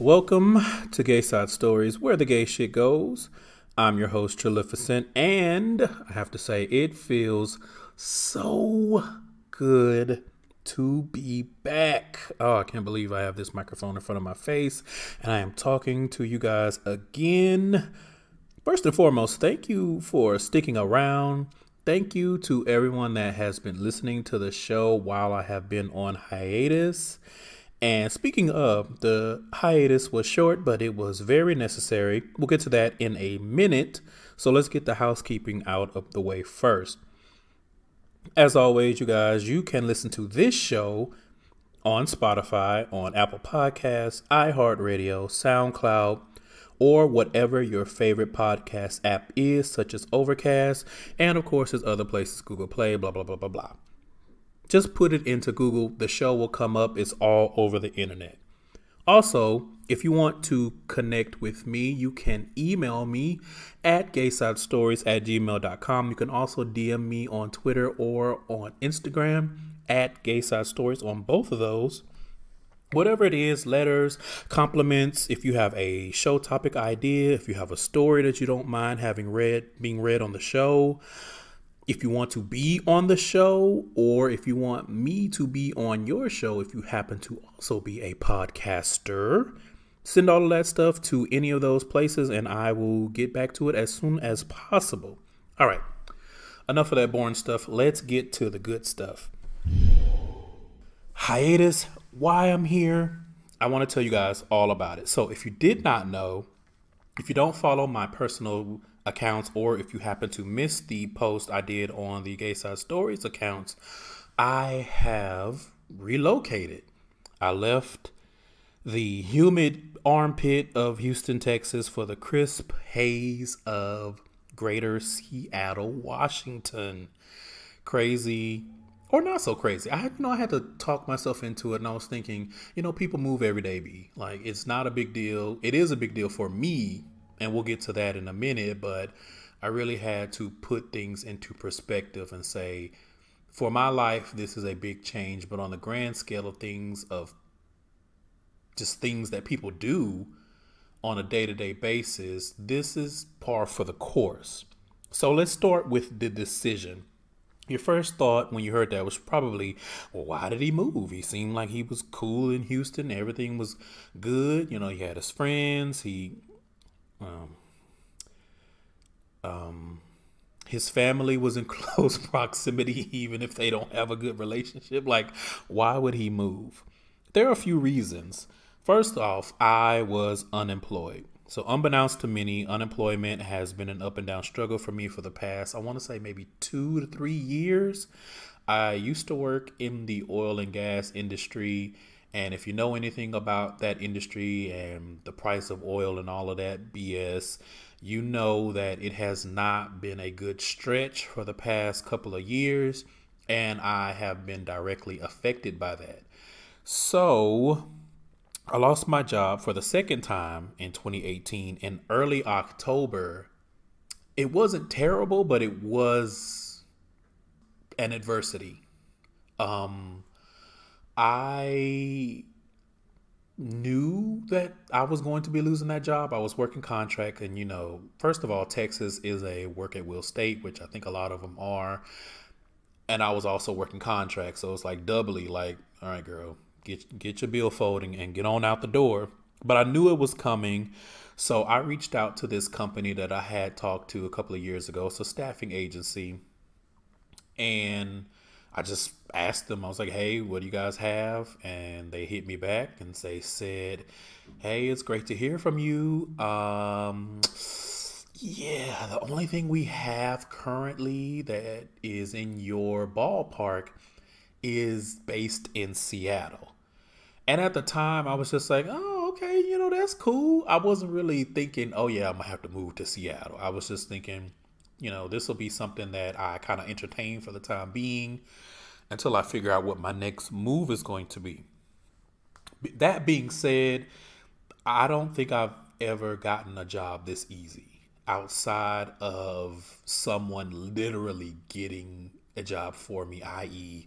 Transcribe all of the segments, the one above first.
Welcome to Gayside Stories, where the gay shit goes. I'm your host, Trilificent, and I have to say, it feels so good to be back. Oh, I can't believe I have this microphone in front of my face, and I am talking to you guys again. First and foremost, thank you for sticking around. Thank you to everyone that has been listening to the show while I have been on hiatus. And speaking of, the hiatus was short, but it was very necessary. We'll get to that in a minute. So let's get the housekeeping out of the way first. As always, you guys, you can listen to this show on Spotify, on Apple Podcasts, iHeartRadio, SoundCloud, or whatever your favorite podcast app is, such as Overcast. And of course, there's other places, Google Play, blah, blah, blah, blah, blah. Just put it into Google. The show will come up. It's all over the internet. Also, if you want to connect with me, you can email me at GaysideStories@gmail.com. You can also DM me on Twitter or on Instagram at GaysideStories on both of those. Whatever it is, letters, compliments, if you have a show topic idea, if you have a story that you don't mind being read on the show, if you want to be on the show, or if you want me to be on your show, if you happen to also be a podcaster, send all of that stuff to any of those places and I will get back to it as soon as possible. All right, enough of that boring stuff. Let's get to the good stuff. Hiatus, why I'm here. I want to tell you guys all about it. So if you did not know, if you don't follow my personal accounts, or if you happen to miss the post I did on the Gayside Stories accounts, I have relocated. I left the humid armpit of Houston, Texas for the crisp haze of greater Seattle, Washington. Crazy or not so crazy. I had to talk myself into it, and I was thinking, people move every day, B. Like, it's not a big deal. It is a big deal for me, and we'll get to that in a minute, but I really had to put things into perspective and say, for my life, this is a big change, but on the grand scale of things, of just things that people do on a day-to-day basis, this is par for the course. So let's start with the decision. Your first thought when you heard that was probably, well, why did he move? He seemed like he was cool in Houston. Everything was good. He had his friends. His family was in close proximity, even if they don't have a good relationship. Like, why would he move? There are a few reasons. First off, I was unemployed. So unbeknownst to many, unemployment has been an up and down struggle for me for the past, I want to say maybe 2 to 3 years. I used to work in the oil and gas industry. And if you know anything about that industry and the price of oil and all of that BS, you know that it has not been a good stretch for the past couple of years. And I have been directly affected by that. So I lost my job for the second time in 2018 in early October. It wasn't terrible, but it was an adversity. I knew that I was going to be losing that job. I was working contract, and first of all, Texas is a work at will state, which I think a lot of them are. And I was also working contract, so it's like doubly like, all right, girl, get your bill folding and get on out the door. But I knew it was coming, so I reached out to this company that I had talked to a couple of years ago. It's a staffing agency, and I just asked them, I was like, hey, what do you guys have? And they hit me back and they said, hey, it's great to hear from you. Yeah, the only thing we have currently that is in your ballpark is based in Seattle. And at the time, I was just like, oh, okay, that's cool. I wasn't really thinking, oh, yeah, I'm going to have to move to Seattle. I was just thinking, this will be something that I kind of entertain for the time being until I figure out what my next move is going to be. That being said, I don't think I've ever gotten a job this easy outside of someone literally getting a job for me, i.e.,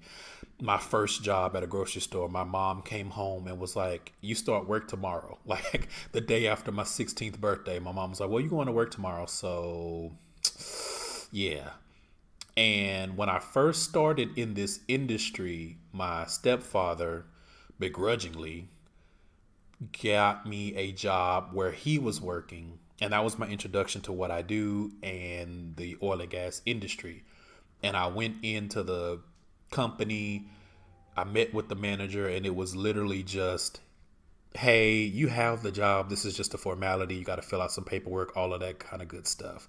my first job at a grocery store, my mom came home and was like, "You start work tomorrow." Like the day after my 16th birthday, my mom was like, "Well, you going to work tomorrow, so yeah." And when I first started in this industry, my stepfather begrudgingly got me a job where he was working. And that was my introduction to what I do and the oil and gas industry. And I went into the company, I met with the manager, and it was literally just, "Hey, you have the job. This is just a formality. You got to fill out some paperwork, all of that kind of good stuff."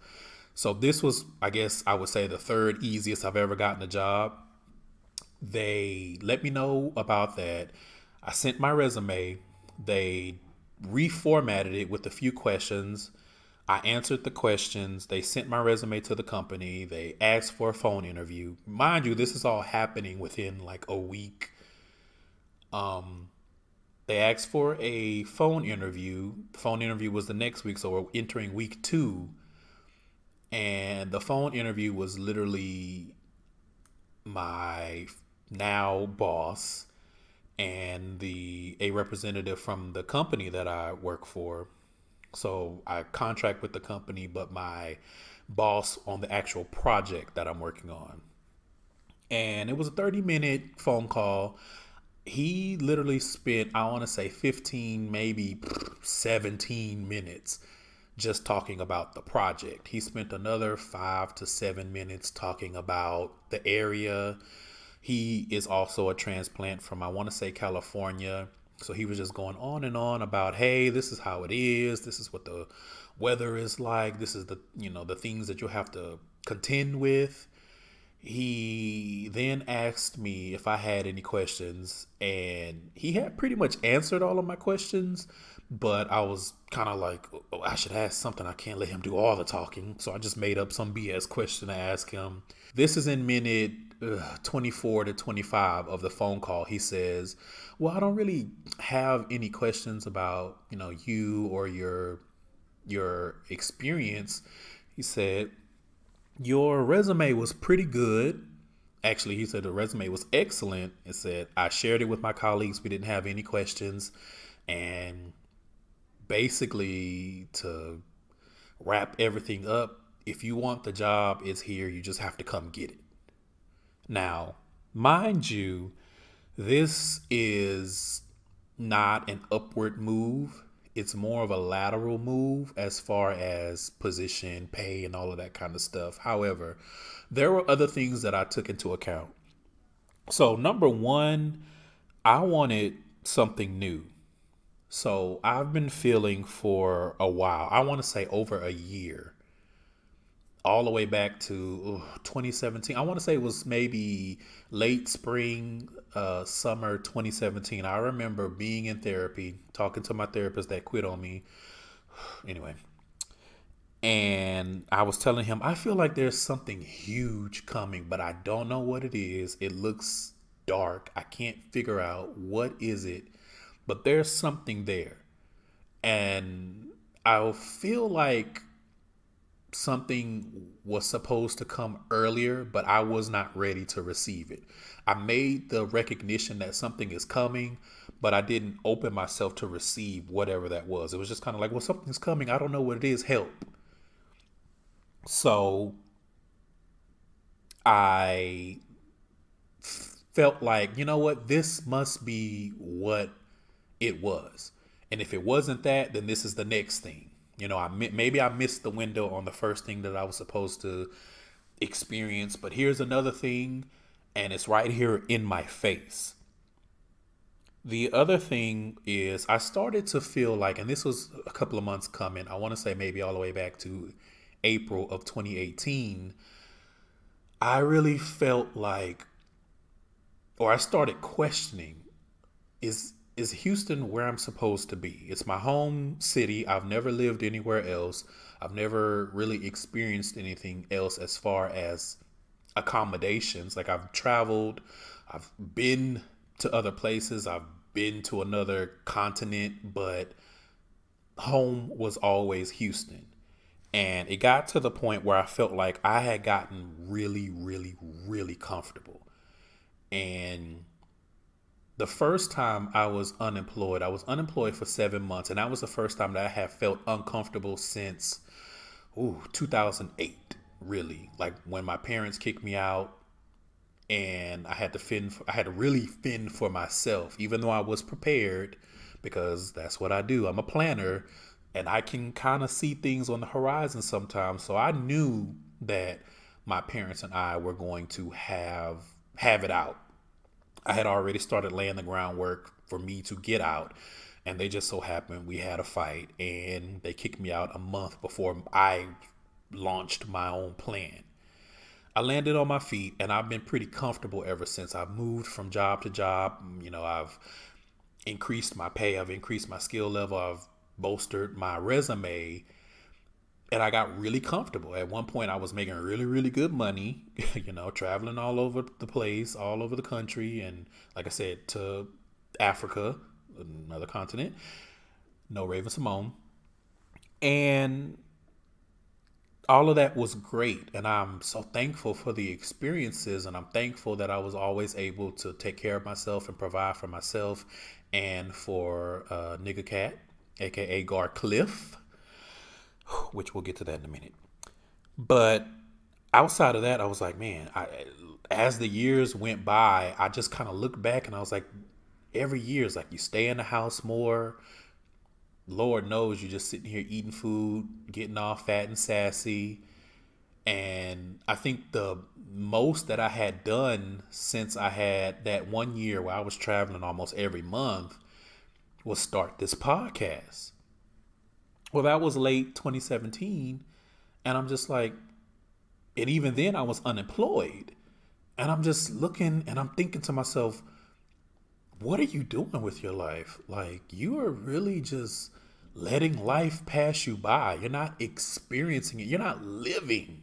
So this was, I guess I would say, the third easiest I've ever gotten a job. They let me know about that. I sent my resume. They reformatted it with a few questions. I answered the questions. They sent my resume to the company. They asked for a phone interview. Mind you, this is all happening within like a week. They asked for a phone interview. The phone interview was the next week, so we're entering week 2. And the phone interview was literally my now boss and a representative from the company that I work for. So I contract with the company, but my boss on the actual project that I'm working on. And it was a 30-minute phone call. He literally spent, I want to say 15, maybe 17 minutes just talking about the project. He spent another 5 to 7 minutes talking about the area. He is also a transplant from, I want to say, California. So he was just going on and on about, "Hey, this is how it is. This is what the weather is like. This is the things that you'll have to contend with." He then asked me if I had any questions, and he had pretty much answered all of my questions, but I was kind of like, "Oh, I should ask something. I can't let him do all the talking." So I just made up some BS question to ask him. This is in minute 24 to 25 of the phone call. He says, "Well, I don't really have any questions about, you or your experience." He said, "Your resume was pretty good." Actually, he said the resume was excellent. It said, "I shared it with my colleagues. We didn't have any questions." And basically, to wrap everything up, if you want the job, it's here. You just have to come get it. Now, mind you, this is not an upward move. It's more of a lateral move as far as position, pay, and all of that kind of stuff. However, there were other things that I took into account. So, number one, I wanted something new. So I've been feeling for a while, I want to say over a year, all the way back to 2017. I want to say it was maybe late spring, summer 2017. I remember being in therapy, talking to my therapist that quit on me. Anyway, and I was telling him, I feel like there's something huge coming, but I don't know what it is. It looks dark. I can't figure out what is it, but there's something there. And I feel like something was supposed to come earlier, but I was not ready to receive it. I made the recognition that something is coming, but I didn't open myself to receive whatever that was. It was just kind of like, well, something's coming. I don't know what it is. Help. So I felt like, you know what? This must be what it was. And if it wasn't that, then this is the next thing. Maybe I missed the window on the first thing that I was supposed to experience, but here's another thing, and it's right here in my face. The other thing is I started to feel like, and this was a couple of months coming, I want to say maybe all the way back to April of 2018, I really felt like, or I started questioning, is Houston where I'm supposed to be? It's my home city. I've never lived anywhere else. I've never really experienced anything else as far as accommodations. Like, I've traveled, I've been to other places, I've been to another continent, but home was always Houston. And it got to the point where I felt like I had gotten really, really, really comfortable. And the first time I was unemployed for 7 months. And that was the first time that I have felt uncomfortable since 2008, really. Like when my parents kicked me out and I had to really fend for myself, even though I was prepared, because that's what I do. I'm a planner and I can kind of see things on the horizon sometimes. So I knew that my parents and I were going to have it out. I had already started laying the groundwork for me to get out. And they just so happened we had a fight and they kicked me out a month before I launched my own plan. I landed on my feet and I've been pretty comfortable ever since. I've moved from job to job. I've increased my pay. I've increased my skill level. I've bolstered my resume and I got really comfortable. At one point I was making really, really good money, traveling all over the place, all over the country. And like I said, to Africa, another continent, no Raven Simone. And all of that was great. And I'm so thankful for the experiences. And I'm thankful that I was always able to take care of myself and provide for myself and for Nigga Cat, aka Gar Cliff, which we'll get to that in a minute. But outside of that, I was like, man, as the years went by, I just kind of looked back and I was like, every year is like you stay in the house more. Lord knows you're just sitting here eating food, getting all fat and sassy. And I think the most that I had done since I had that 1 year where I was traveling almost every month was start this podcast. Well, that was late 2017. And I'm just like, and even then I was unemployed. And I'm just looking and I'm thinking to myself, what are you doing with your life? Like, you are really just letting life pass you by. You're not experiencing it. You're not living.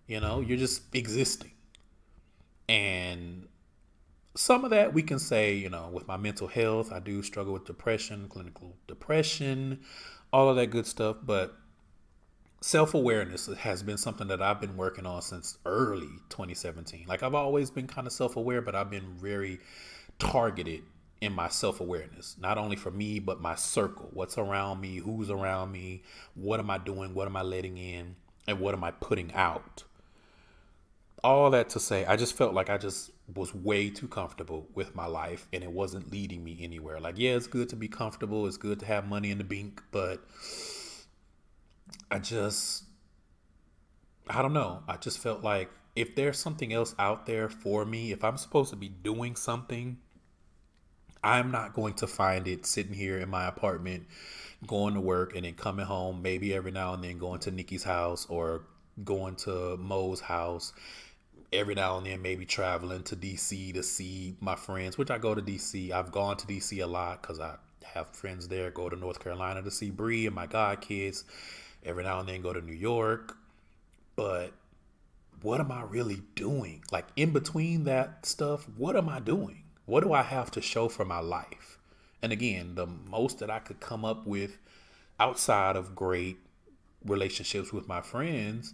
You're just existing. And some of that we can say, with my mental health, I do struggle with depression, clinical depression, all of that good stuff. But self-awareness has been something that I've been working on since early 2017. Like, I've always been kind of self-aware, but I've been very targeted in my self-awareness, not only for me, but my circle, what's around me, who's around me, what am I doing, what am I letting in, and what am I putting out? All that to say, I just felt like I just was way too comfortable with my life and it wasn't leading me anywhere. Like, yeah, it's good to be comfortable. It's good to have money in the bank, but I don't know. I just felt like if there's something else out there for me, if I'm supposed to be doing something, I'm not going to find it sitting here in my apartment, going to work and then coming home, maybe every now and then going to Nikki's house or going to Mo's house. Every now and then maybe traveling to DC to see my friends, which I go to DC. I've gone to DC a lot because I have friends there. Go to North Carolina to see Bree and my god kids. Every now and then go to New York. But what am I really doing? Like, in between that stuff, what am I doing? What do I have to show for my life? And again, the most that I could come up with outside of great relationships with my friends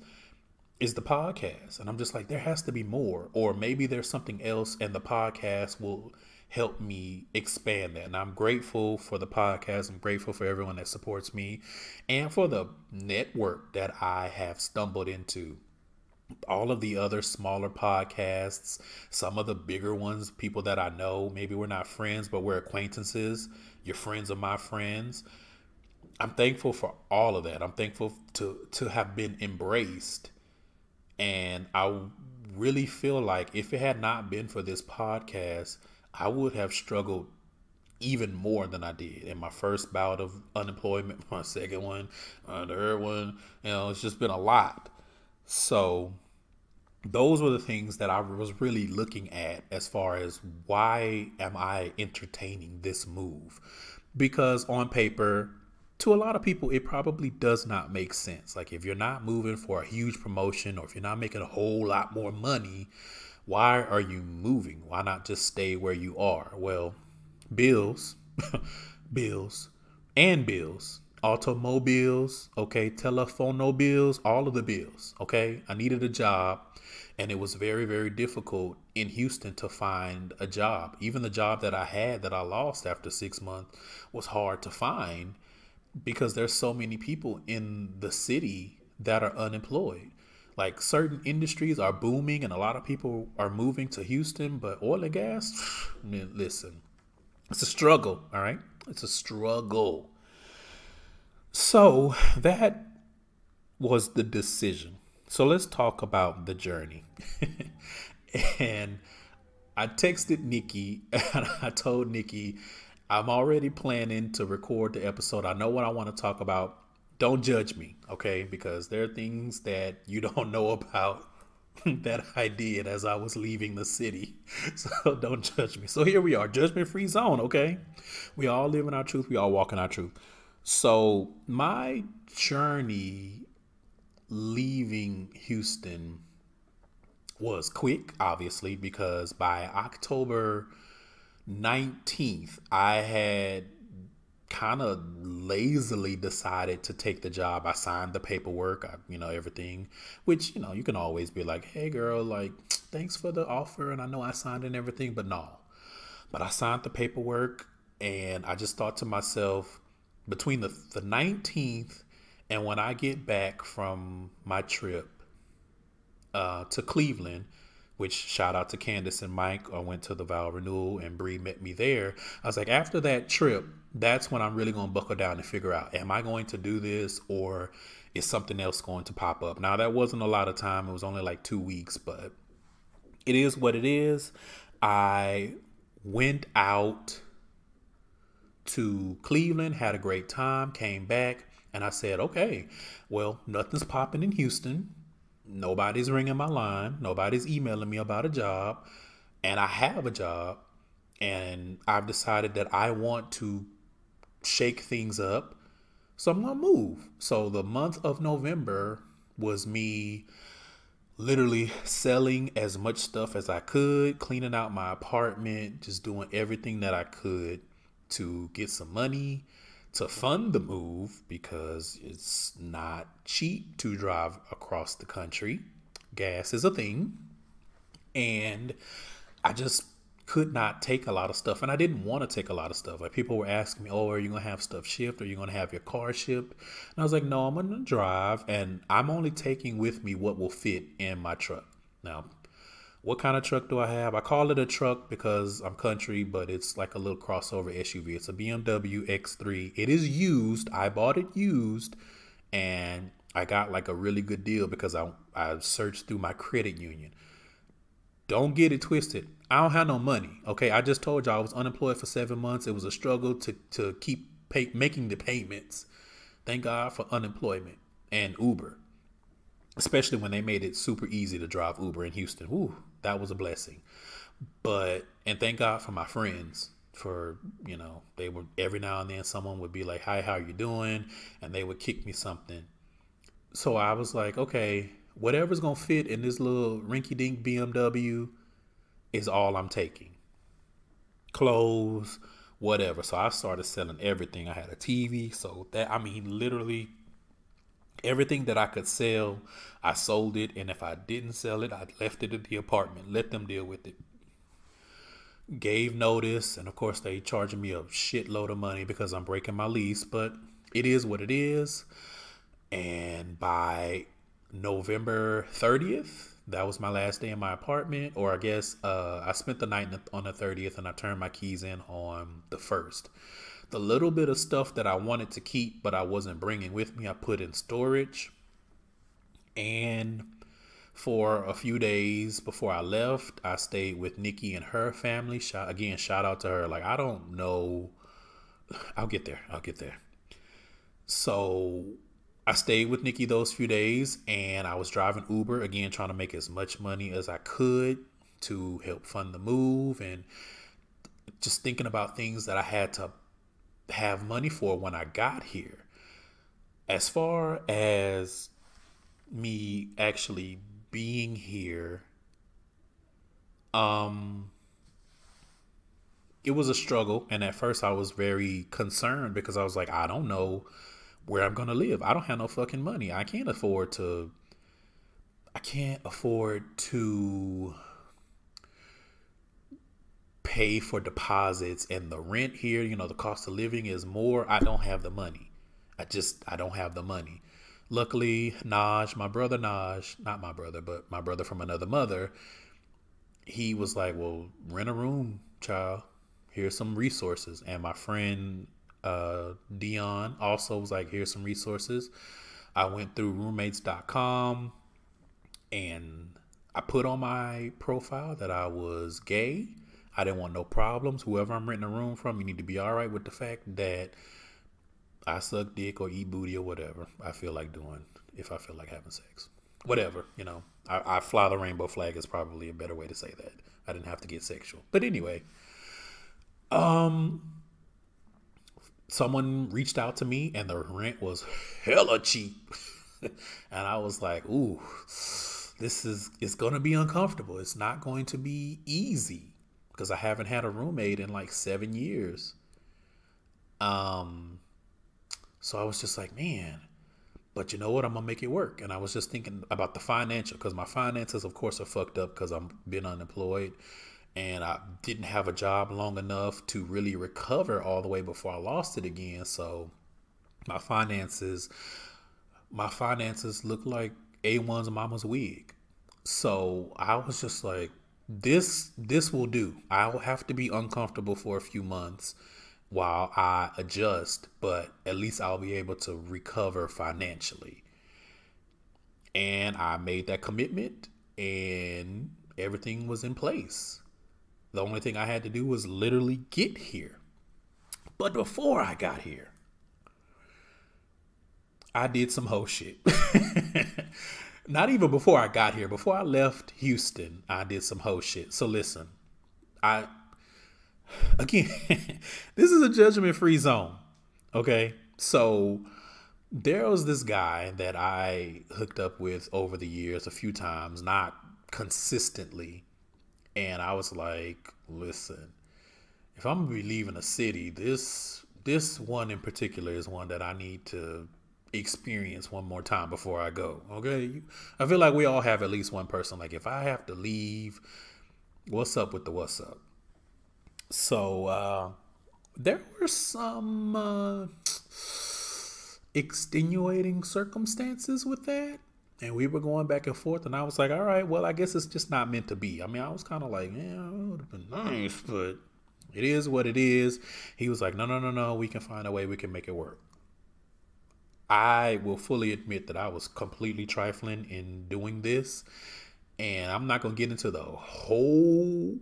is the podcast. And I'm just like, there has to be more, or maybe there's something else and the podcast will help me expand that. And I'm grateful for the podcast. I'm grateful for everyone that supports me and for the network that I have stumbled into. All of the other smaller podcasts, some of the bigger ones, people that I know, maybe we're not friends, but we're acquaintances. You're friends of my friends. I'm thankful for all of that. I'm thankful to have been embraced. And I really feel like if it had not been for this podcast, I would have struggled even more than I did in my first bout of unemployment, my second one, the third one. It's just been a lot. So those were the things that I was really looking at as far as why am I entertaining this move? Because on paper, to a lot of people, it probably does not make sense. Like, if you're not moving for a huge promotion or if you're not making a whole lot more money, why are you moving? Why not just stay where you are? Well, bills, bills, and bills. Automobiles, okay, telephono bills, all of the bills, okay? I needed a job And it was very, very difficult in Houston to find a job. Even the job that I had that I lost after 6 months was hard to find because there's so many people in the city that are unemployed. Like certain industries are booming and a lot of people are moving to Houston, but oil and gas, man, listen, it's a struggle. All right. It's a struggle. So that was the decision. So let's talk about the journey. And I texted Nikki and I told Nikki, I'm already planning to record the episode. I know what I want to talk about. Don't judge me, okay? Because there are things that you don't know about that I did as I was leaving the city. So don't judge me. So here we are, judgment-free zone, okay? We all live in our truth. We all walk in our truth. So my journey leaving Houston was quick, obviously, because by October 19th, I had kind of lazily decided to take the job. I signed the paperwork, everything, which, you can always be like, hey, girl, like, thanks for the offer. And I know I signed and everything, but no. But I signed the paperwork and I just thought to myself, between the 19th and when I get back from my trip to Cleveland, which shout out to Candace and Mike, I went to the vow renewal and Bree met me there. I was like, after that trip, that's when I'm really going to buckle down and figure out, am I going to do this or is something else going to pop up? Now, that wasn't a lot of time. It was only like 2 weeks, but it is what it is. I went out to Cleveland, had a great time, came back, and I said, okay, well, nothing's popping in Houston. Nobody's ringing my line. Nobody's emailing me about a job. And I have a job. And I've decided that I want to shake things up. So I'm going to move. So the month of November was me literally selling as much stuff as I could, cleaning out my apartment, just doing everything that I could to get some money to fund the move, because it's not cheap to drive across the country. Gas is a thing. And I just could not take a lot of stuff. And I didn't want to take a lot of stuff. Like, people were asking me, oh, are you going to have stuff shipped? Are you going to have your car shipped? And I was like, no, I'm going to drive. And I'm only taking with me what will fit in my truck. Now, what kind of truck do I have? I call it a truck because I'm country, but it's like a little crossover SUV. It's a BMW X3. It is used. I bought it used, and I got like a really good deal because I searched through my credit union. Don't get it twisted. I don't have no money. Okay, I just told you I was unemployed for 7 months. It was a struggle to keep making the payments. Thank God for unemployment and Uber, especially when they made it super easy to drive Uber in Houston. Ooh, that was a blessing. And thank God for my friends for, they were, every now and then someone would be like, hi, how you doing? And they would kick me something. So I was like, okay, whatever's going to fit in this little rinky-dink BMW is all I'm taking. Clothes, whatever. So I started selling everything. I had a TV. So literally everything that I could sell, I sold it. And if I didn't sell it, I left it at the apartment. Let them deal with it. Gave notice. And of course, they charging me a shitload of money because I'm breaking my lease. But it is what it is. And by November 30th, that was my last day in my apartment. Or I guess I spent the night on the 30th and I turned my keys in on the 1st. The little bit of stuff that I wanted to keep but I wasn't bringing with me, I put in storage. And for a few days before I left, I stayed with Nikki and her family. Shout out to her. Like, I don't know. I'll get there. So I stayed with Nikki those few days, and I was driving Uber, again, trying to make as much money as I could to help fund the move, and just thinking about things that I had to have money for when I got here. As far as me actually being here, it was a struggle. And at first I was very concerned because I was like, I don't know where I'm going to live. I don't have no fucking money. I can't afford to I can't afford to pay for deposits, and the rent here, the cost of living is more. I don't have the money. I don't have the money. Luckily, not my brother, but my brother from another mother, he was like, well, rent a room, child. Here's some resources. And my friend Dion also was like, here's some resources. I went through roommates.com and I put on my profile that I was gay. I didn't want no problems. Whoever I'm renting a room from, you need to be all right with the fact that I suck dick or eat booty or whatever I feel like doing, if I feel like having sex. Whatever, I fly the rainbow flag is probably a better way to say that. I didn't have to get sexual. But anyway, someone reached out to me and the rent was hella cheap. And I was like, ooh, it's going to be uncomfortable. It's not going to be easy because I haven't had a roommate in like 7 years. So I was just like, man, but you know what? I'm going to make it work. And I was just thinking about the financial, because my finances, of course, are fucked up because I've been unemployed and I didn't have a job long enough to really recover all the way before I lost it again. So my finances look like A1's mama's wig. So I was just like, this will do. I'll have to be uncomfortable for a few months while I adjust, but at least I'll be able to recover financially. And I made that commitment and everything was in place. The only thing I had to do was literally get here. But before I got here, I did some hoe shit. Not even before I got here. Before I left Houston, I did some hoe shit. So listen, again, this is a judgment-free zone. Okay. So there was this guy that I hooked up with over the years a few times, not consistently. And I was like, listen, if I'm going to be leaving a city, this one in particular is one that I need to experience one more time before I go. Okay. I feel like we all have at least one person. Like, if I have to leave, what's up with the what's up? So there were some extenuating circumstances with that. And we were going back and forth. And I was like, all right, well, I guess it's just not meant to be. I mean, I was kind of like, yeah, it would have been nice, but it is what it is. He was like, no. We can find a way. We can make it work. I will fully admit that I was completely trifling in doing this. And I'm not going to get into the whole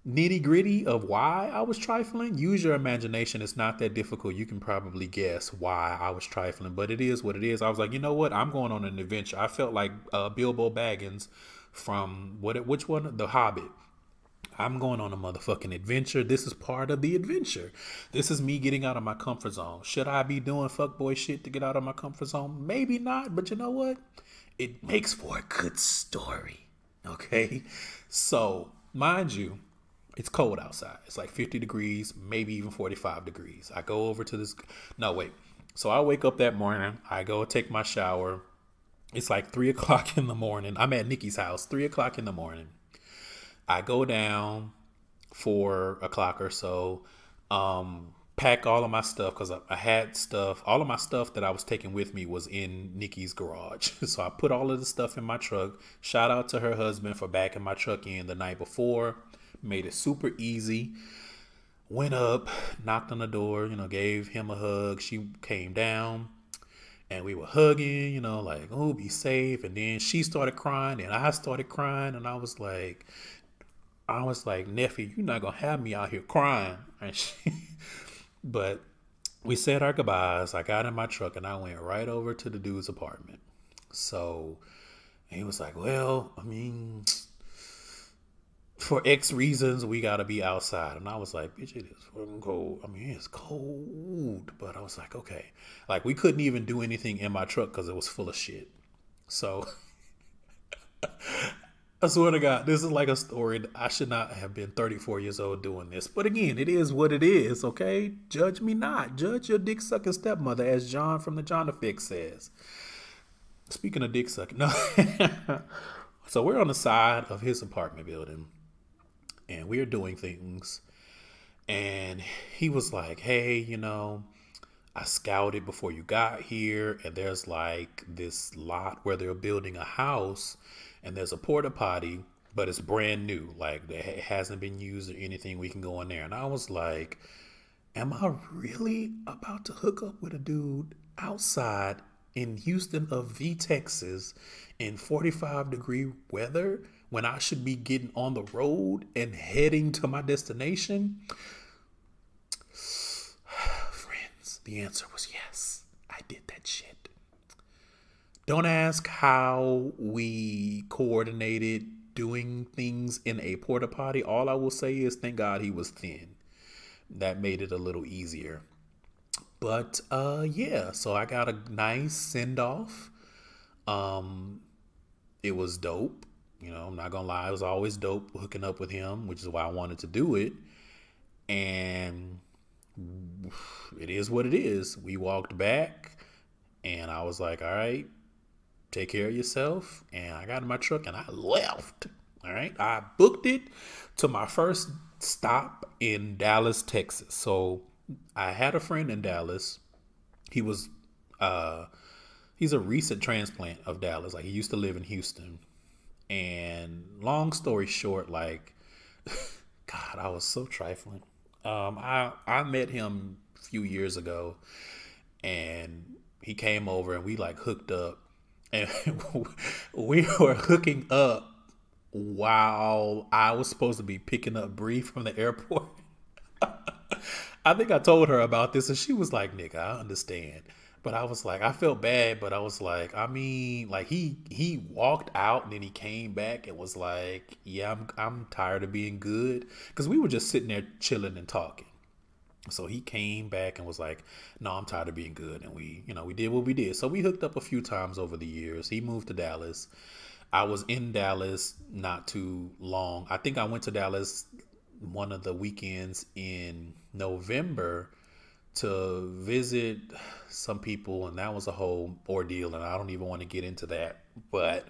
nitty gritty of why I was trifling. Use your imagination. It's not that difficult. You can probably guess why I was trifling, but it is what it is. I was like, you know what? I'm going on an adventure. I felt like Bilbo Baggins from which one? The Hobbit. I'm going on a motherfucking adventure. This is part of the adventure. This is me getting out of my comfort zone. Should I be doing fuckboy shit to get out of my comfort zone? Maybe not, but you know what? It makes for a good story. Okay? So, mind you, it's cold outside. It's like 50 degrees, maybe even 45 degrees. I go over to this. No, wait. So I wake up that morning. I go take my shower. It's like 3 o'clock in the morning. I'm at Nikki's house, 3 o'clock in the morning. I go down 4 o'clock or so, pack all of my stuff because I had stuff. All of my stuff that I was taking with me was in Nikki's garage. So I put all of the stuff in my truck. Shout out to her husband for backing my truck in the night before. Made it super easy. Went up, knocked on the door, gave him a hug. She came down and we were hugging, like, oh, be safe. And then she started crying and I started crying. And I was like, nephew, you're not going to have me out here crying. But we said our goodbyes. I got in my truck and I went right over to the dude's apartment. So he was like, well, I mean, for X reasons, we got to be outside. And I was like, bitch, it is fucking cold. I mean, it's cold. But I was like, okay. Like, we couldn't even do anything in my truck because it was full of shit. So I swear to God, this is like a story. I should not have been 34 years old doing this. But again, it is what it is, okay? Judge me not. Judge your dick-sucking stepmother, as John from the John Effect says. Speaking of dick sucking, no. So we're on the side of his apartment building and we're doing things. And he was like, hey, I scouted before you got here. And there's like this lot where they're building a house and there's a porta potty, but it's brand new. Like it hasn't been used or anything. We can go in there. And I was like, am I really about to hook up with a dude outside in Houston of V, Texas in 45-degree weather when I should be getting on the road and heading to my destination? Friends, the answer was yes. I did that shit. Don't ask how we coordinated doing things in a porta potty. All I will say is thank God he was thin. That made it a little easier. But yeah, so I got a nice send off. It was dope. I'm not gonna lie, it was always dope hooking up with him, which is why I wanted to do it. And it is what it is. We walked back and I was like, all right, take care of yourself. And I got in my truck and I left. All right. I booked it to my first stop in Dallas, Texas. So I had a friend in Dallas. He was, he's a recent transplant of Dallas. Like he used to live in Houston. And long story short, like, God, I was so trifling. I met him a few years ago and he came over and we like hooked up and we were hooking up while I was supposed to be picking up Bree from the airport. I think I told her about this and she was like, nigga, I understand. But I was like, I felt bad, but I was like, I mean, like he walked out and then he came back and was like, yeah, I'm tired of being good. Cause we were just sitting there chilling and talking. So he came back and was like, no, I'm tired of being good. And we did what we did. So we hooked up a few times over the years. He moved to Dallas. I was in Dallas not too long. I think I went to Dallas one of the weekends in November to visit some people, and that was a whole ordeal, and I don't even want to get into that. But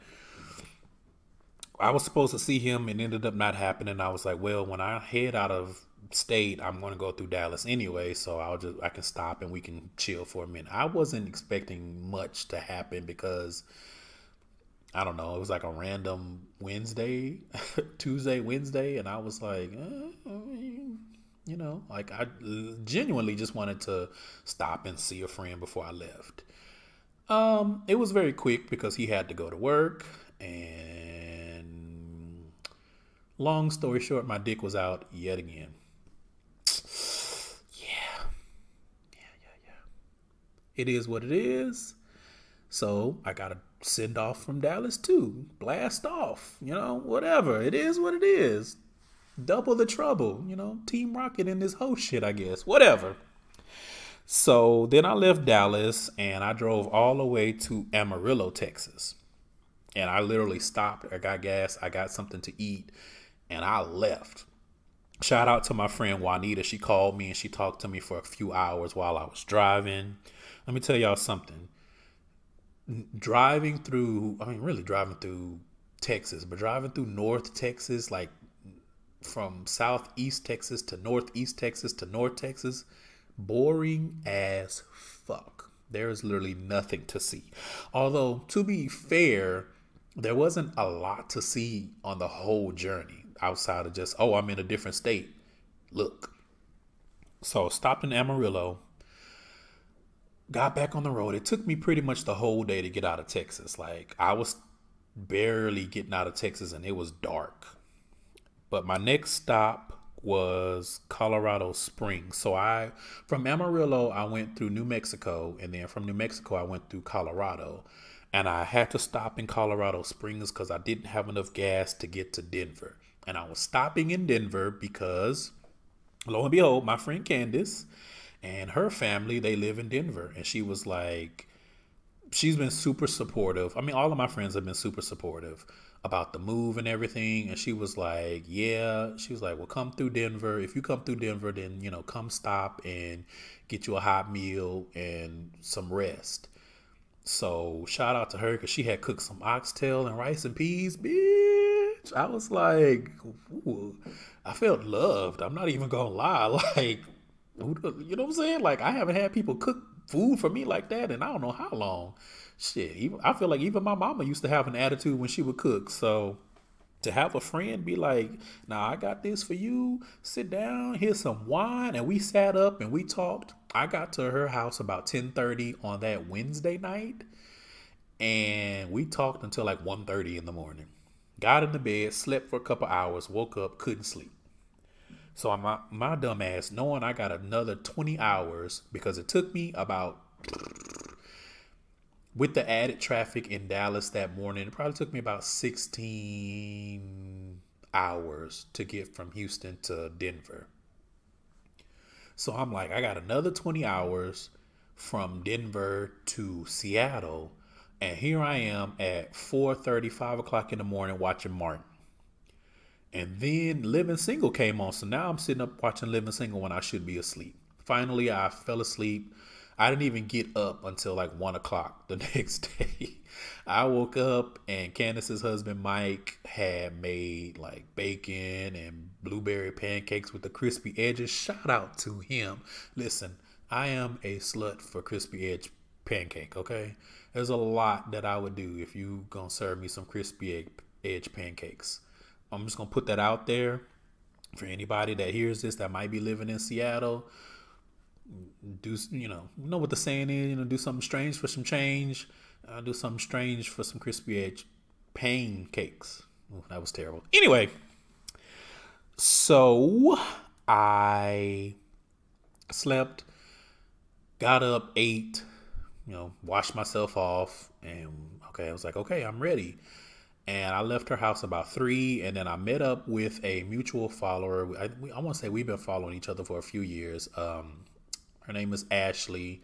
I was supposed to see him and ended up not happening. I was like, well, when I head out of state, I'm going to go through Dallas anyway, so I can stop and we can chill for a minute. I wasn't expecting much to happen because I don't know, it was like a random Wednesday, Tuesday, Wednesday, and I was like, like I genuinely just wanted to stop and see a friend before I left. It was very quick because he had to go to work, and long story short, my dick was out yet again. Yeah. It is what it is. So I got a send off from Dallas too. Blast off, whatever. It is what it is. Double the trouble, Team Rocket in this whole shit, I guess. Whatever. So then I left Dallas and I drove all the way to Amarillo, Texas. And I literally stopped. I got gas. I got something to eat. And I left. Shout out to my friend Juanita. She called me and she talked to me for a few hours while I was driving. Let me tell y'all something. Driving through Texas, but driving through North Texas, like from Southeast Texas to Northeast Texas to North Texas, boring as fuck. There is literally nothing to see. Although, to be fair, there wasn't a lot to see on the whole journey outside of just, oh, I'm in a different state. Look. So stopped in Amarillo, got back on the road. It took me pretty much the whole day to get out of Texas. Like I was barely getting out of Texas and it was dark. But my next stop was Colorado Springs. So from Amarillo, I went through New Mexico, and then from New Mexico, I went through Colorado. And I had to stop in Colorado Springs because I didn't have enough gas to get to Denver. And I was stopping in Denver because, lo and behold, my friend Candace and her family, they live in Denver. And she was like, she's been super supportive. I mean, all of my friends have been super supportive about the move and everything. And she was like, yeah, she was like, well, come through Denver. If you come through Denver, then, come stop and get you a hot meal and some rest. So shout out to her because she had cooked some oxtail and rice and peas, bitch. I was like, ooh, I felt loved. I'm not even gonna lie. Like, you know what I'm saying? Like, I haven't had people cook food for me like that in I don't know how long. Shit, even I feel like even my mama used to have an attitude when she would cook. So to have a friend be like, "Nah, I got this for you. Sit down, here's some wine," and we sat up and we talked. I got to her house about 10:30 on that Wednesday night, and we talked until like 1:30 in the morning. Got in the bed, slept for a couple hours, woke up, couldn't sleep. So my dumb ass, knowing I got another 20 hours because it took me about, with the added traffic in Dallas that morning, it probably took me about 16 hours to get from Houston to Denver. So I'm like, I got another 20 hours from Denver to Seattle. And here I am at 4:30, 5 o'clock in the morning watching Martin. And then Living Single came on. So now I'm sitting up watching Living Single when I should be asleep. Finally, I fell asleep. I didn't even get up until like 1 o'clock the next day. I woke up and Candace's husband Mike had made like bacon and blueberry pancakes with the crispy edges. Shout out to him. Listen, I am a slut for crispy edge pancake, okay? There's a lot that I would do if you gonna serve me some crispy edge pancakes. I'm just gonna put that out there for anybody that hears this that might be living in Seattle. Do you know what the saying is? Do something strange for some change. Do something strange for some crispy edge pancakes. Ooh, that was terrible. Anyway, so I slept, got up, ate, washed myself off, and okay, I was like, okay, I'm ready. And I left her house about 3, and then I met up with a mutual follower. I want to say we've been following each other for a few years. Her name is Ashley.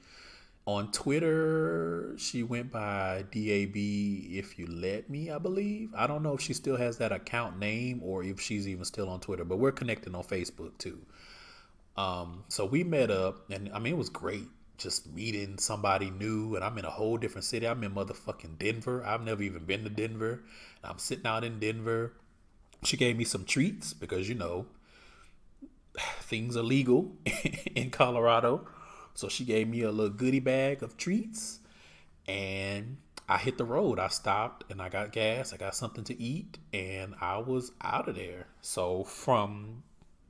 On Twitter, she went by DAB If You Let Me, I believe. I don't know if she still has that account name or if she's even still on Twitter, but we're connected on Facebook too. So we met up, and I mean, it was great just meeting somebody new, and I'm in a whole different city. I'm in motherfucking Denver. I've never even been to Denver. I'm sitting out in Denver. She gave me some treats because, things are legal in Colorado. So she gave me a little goodie bag of treats, and I hit the road. I stopped and I got gas. I got something to eat, and I was out of there. So from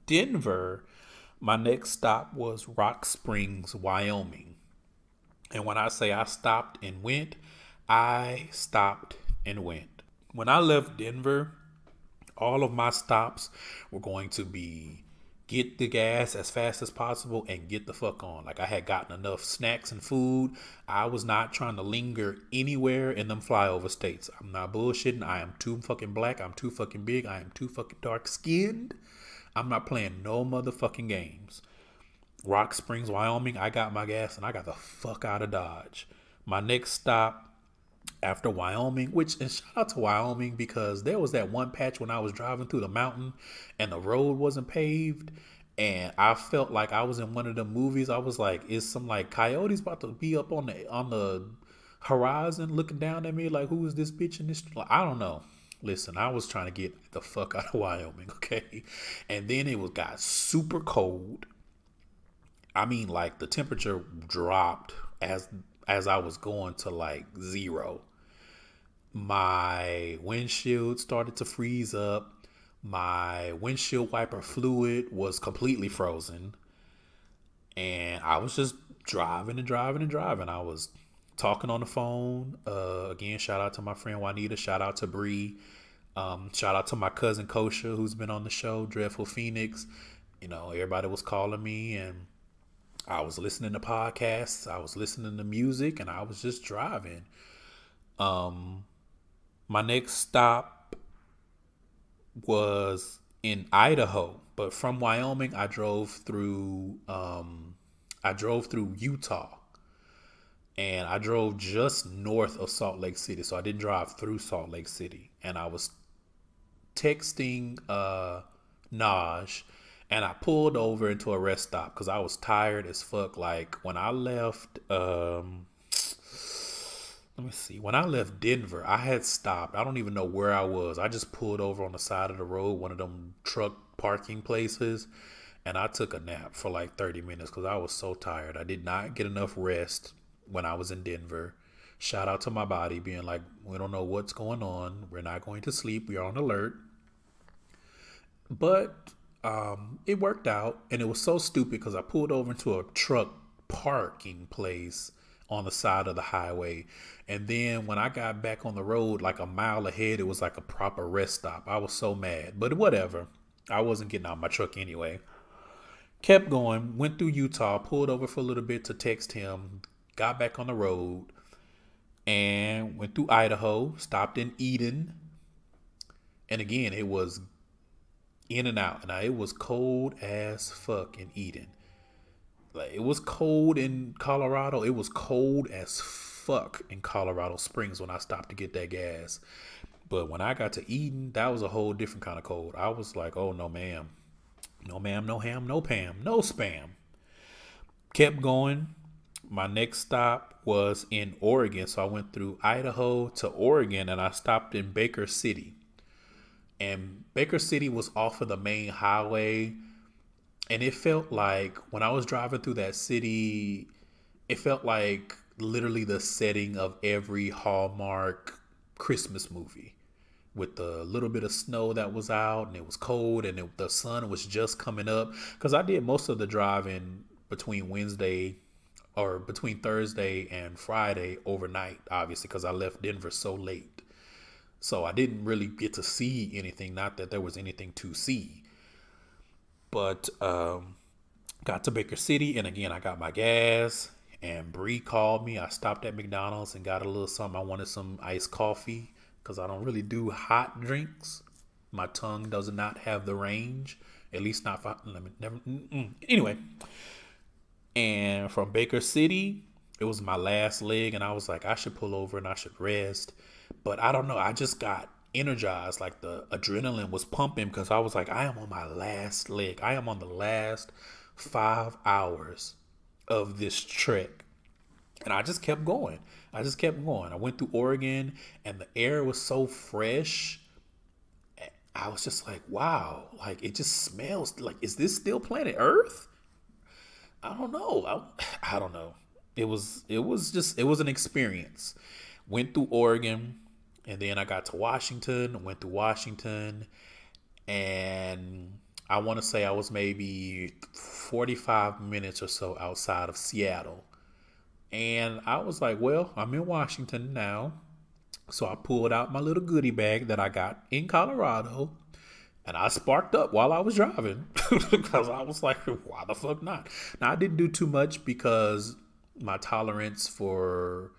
Denver, my next stop was Rock Springs, Wyoming. And when I say I stopped and went, I stopped and went. When I left Denver, all of my stops were going to be get the gas as fast as possible and get the fuck on. Like, I had gotten enough snacks and food. I was not trying to linger anywhere in them flyover states. I'm not bullshitting. I am too fucking black. I'm too fucking big. I am too fucking dark skinned. I'm not playing no motherfucking games. Rock Springs, Wyoming, I got my gas and I got the fuck out of Dodge. My next stop after Wyoming, and shout out to Wyoming because there was that one patch when I was driving through the mountain and the road wasn't paved, and I felt like I was in one of the movies. I was like, is some like coyotes about to be up on the horizon looking down at me like, who is this bitch in this? Like, I don't know. Listen, I was trying to get the fuck out of Wyoming, okay? And then it got super cold. I mean, like, the temperature dropped as I was going to like 0. My windshield started to freeze up. My windshield wiper fluid was completely frozen. And I was just driving and driving and driving. I was talking on the phone. Again, shout out to my friend Juanita. Shout out to Bree. Shout out to my cousin Kosha, who's been on the show, Dreadful Phoenix. Everybody was calling me, and I was listening to podcasts. I was listening to music, and I was just driving. My next stop was in Idaho, but from Wyoming, I drove through Utah, and I drove just north of Salt Lake City. So I didn't drive through Salt Lake City, and I was texting Naj, and I pulled over into a rest stop because I was tired as fuck. Like, when I left let me see. When I left Denver, I had stopped. I don't even know where I was. I just pulled over on the side of the road, one of them truck parking places, and I took a nap for like 30 minutes because I was so tired. I did not get enough rest when I was in Denver. Shout out to my body being like, we don't know what's going on. We're not going to sleep. We are on alert. But it worked out, and it was so stupid because I pulled over into a truck parking place on the side of the highway. And then when I got back on the road, like a mile ahead, it was like a proper rest stop. I was so mad, but whatever. I wasn't getting out of my truck anyway. Kept going, went through Utah, pulled over for a little bit to text him, got back on the road, and went through Idaho, stopped in Eden. And again, it was in and out. Now, it was cold as fuck in Eden. Like, it was cold in Colorado. It was cold as fuck in Colorado Springs when I stopped to get that gas. But when I got to Eden, that was a whole different kind of cold. I was like, oh, no, ma'am. No, ma'am, no ham, no Pam, no spam. Kept going. My next stop was in Oregon. So I went through Idaho to Oregon, and I stopped in Baker City. And Baker City was off of the main highway. And it felt like when I was driving through that city, it felt like literally the setting of every Hallmark Christmas movie, with the little bit of snow that was out, and it was cold, and the sun was just coming up. Because I did most of the driving between between Thursday and Friday overnight, obviously, because I left Denver so late. So I didn't really get to see anything. Not that there was anything to see. But got to Baker City, and again, I got my gas, and Bree called me. I stopped at McDonald's and got a little something. I wanted some iced coffee because I don't really do hot drinks. My tongue does not have the range, at least not for Anyway, and from Baker City, it was my last leg, and I was like, I should pull over and I should rest. But I don't know. I just got energized, like the adrenaline was pumping, because I was like, I am on my last leg. I am on the last 5 hours of this trek. And I just kept going. I went through Oregon, and the air was so fresh. I was just like, wow, like it just smells like, is this still planet Earth? I don't know. I don't know. It was an experience. Went through Oregon, and then I got to Washington, went through Washington, and I want to say I was maybe 45 minutes or so outside of Seattle. And I was like, well, I'm in Washington now. So I pulled out my little goodie bag that I got in Colorado, and I sparked up while I was driving because I was like, why the fuck not? Now, I didn't do too much because my tolerance for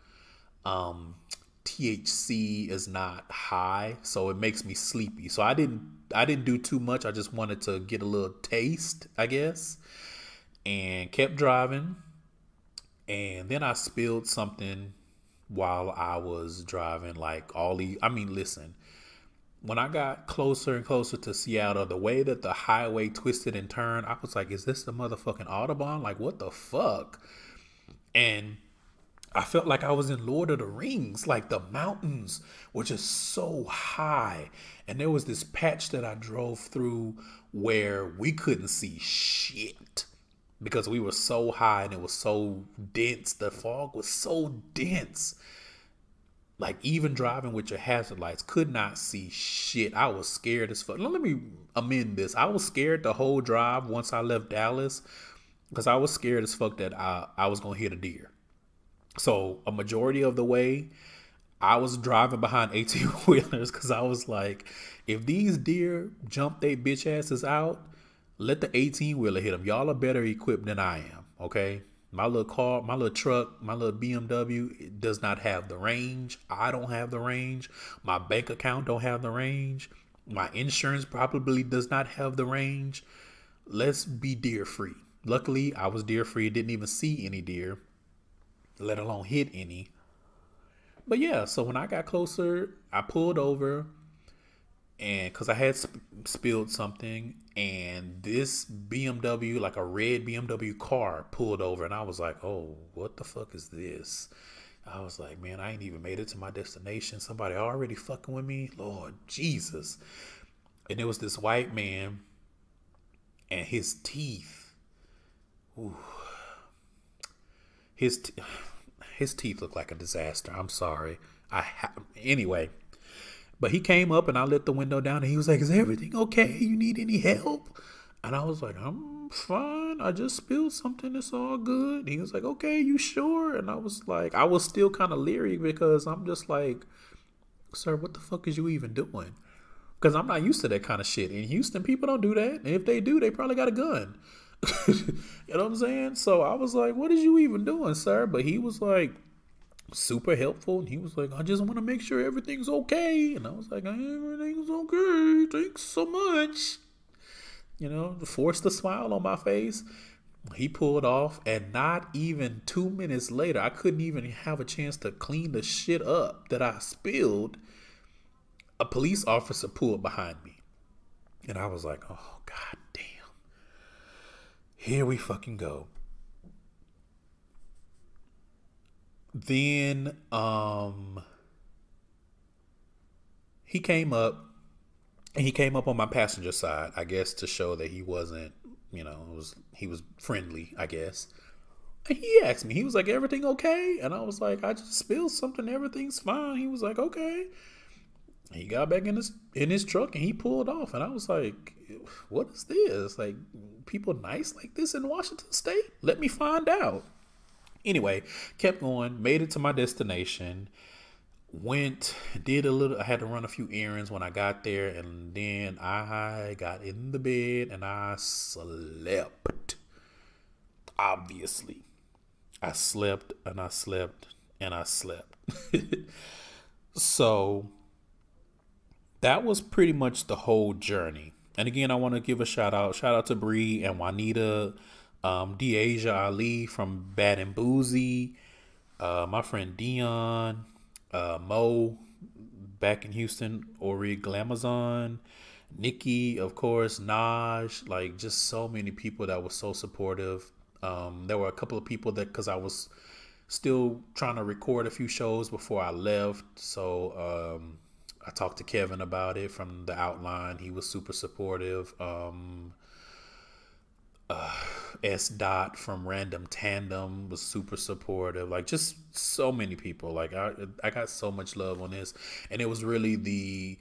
THC is not high, so it makes me sleepy. So I didn't do too much. I just wanted to get a little taste, I guess, and kept driving. And then I spilled something while I was driving. Listen, when I got closer and closer to Seattle, the way that the highway twisted and turned, I was like, is this the motherfucking Autobahn? Like, what the fuck? And I felt like I was in Lord of the Rings. Like, the mountains were just so high. And there was this patch that I drove through where we couldn't see shit because we were so high and it was so dense. The fog was so dense. Like, even driving with your hazard lights, could not see shit. I was scared as fuck. Now, let me amend this. I was scared the whole drive once I left Dallas because I was scared as fuck that I was going to hit a deer. So a majority of the way, I was driving behind 18-wheelers because I was like, if these deer jump they bitch asses out, let the 18-wheeler hit them. Y'all are better equipped than I am, okay? My little car, my little truck, my little BMW, it does not have the range. I don't have the range. My bank account don't have the range. My insurance probably does not have the range. Let's be deer free. Luckily, I was deer free. Didn't even see any deer, let alone hit any. But yeah, so when I got closer, I pulled over, and because I had spilled something, and this BMW, like a red BMW car, pulled over, and I was like, oh, what the fuck is this? I was like, man, I ain't even made it to my destination. Somebody already fucking with me. Lord Jesus. And it was this white man, and his teeth. Ooh, his t- his teeth look like a disaster. I'm sorry. Anyway, but he came up and I let the window down and he was like, "Is everything okay? You need any help?" And I was like, "I'm fine. I just spilled something. It's all good." And he was like, "Okay, you sure?" And I was like, I was still kind of leery because I'm just like, "Sir, what the fuck is you even doing?" Because I'm not used to that kind of shit. In Houston, people don't do that. And if they do, they probably got a gun. You know what I'm saying? So I was like, "What is you even doing, sir?" But he was like super helpful. And he was like, "I just want to make sure everything's okay." And I was like, "Everything's okay. Thanks so much." You know, forced a smile on my face. He pulled off, and not even 2 minutes later, I couldn't even have a chance to clean the shit up that I spilled. A police officer pulled behind me. And I was like, oh, god damn. Here we fucking go. Then he came up, and he came up on my passenger side, I guess, to show that he wasn't, he was friendly, I guess. And he asked me, he was like, "Everything okay?" And I was like, "I just spilled something, everything's fine." He was like, "Okay." He got back in his truck and he pulled off. And I was like, "What is this? Like, people nice like this in Washington State? Let me find out." Anyway, kept going, made it to my destination, I had to run a few errands when I got there, and then I got in the bed and I slept. Obviously. I slept and I slept and I slept. So that was pretty much the whole journey. And again, I want to give a shout out to Bree and Juanita, Deasia Ali from Bad and Boozy, my friend Dion, Mo back in Houston, Ori Glamazon, Nikki, of course, Naj, like just so many people that were so supportive. There were a couple of people that, because I was still trying to record a few shows before I left. So I talked to Kevin about it from the outline. He was super supportive. S. Dot from Random Tandem was super supportive. Like just so many people. Like I got so much love on this, and it was really the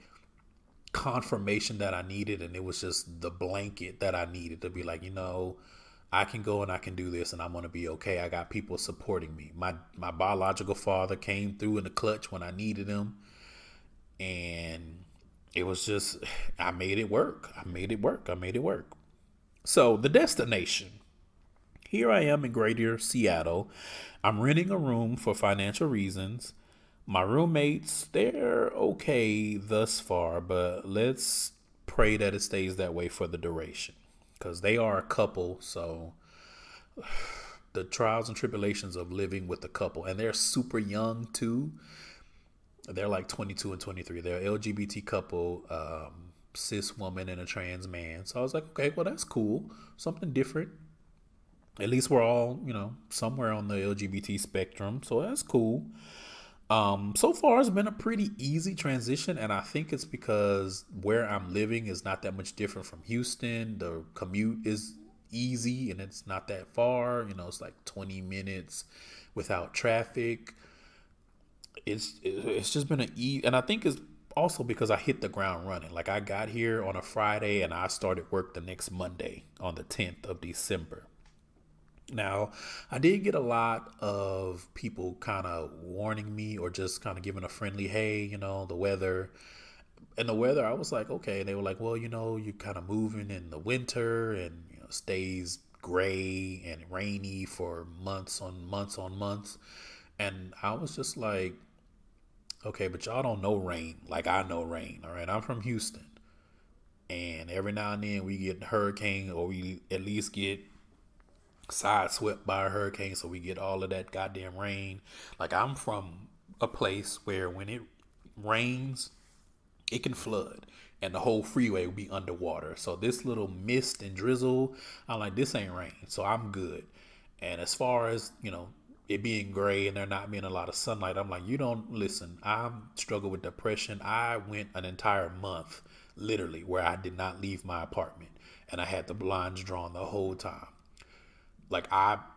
confirmation that I needed, and it was just the blanket that I needed to be like, I can go and I can do this, and I'm gonna be okay. I got people supporting me. My biological father came through in the clutch when I needed him, and it was just I made it work. I made it work. So the destination. Here I am in Greater Seattle. I'm renting a room for financial reasons. My roommates, they're okay thus far, but let's pray that it stays that way for the duration, because they are a couple. So the trials and tribulations of living with a couple, and they're super young too. They're like 22 and 23. They're an LGBT couple, cis woman and a trans man. So I was like, okay, well, that's cool. Something different. At least we're all, somewhere on the LGBT spectrum. So that's cool. So far it's been a pretty easy transition, and I think it's because where I'm living is not that much different from Houston. The commute is easy and it's not that far. It's like 20 minutes without traffic. It's just been and I think it's also because I hit the ground running. Like I got here on a Friday and I started work the next Monday on the 10th of December. Now, I did get a lot of people kind of warning me or just kind of giving a friendly, hey, the weather. And the weather, I was like, okay. And they were like, well, you're kind of moving in the winter and stays gray and rainy for months on months on months. And I was just like, okay, but y'all don't know rain like I know rain. All right, I'm from Houston. And every now and then we get a hurricane, or we at least get side swept by a hurricane, so we get all of that goddamn rain. Like I'm from a place where when it rains, it can flood and the whole freeway will be underwater. So this little mist and drizzle, I'm like, this ain't rain, so I'm good. And as far as it being gray and there not being a lot of sunlight. I'm like, you don't listen. I struggle with depression. I went an entire month, literally, where I did not leave my apartment, and I had the blinds drawn the whole time. Like,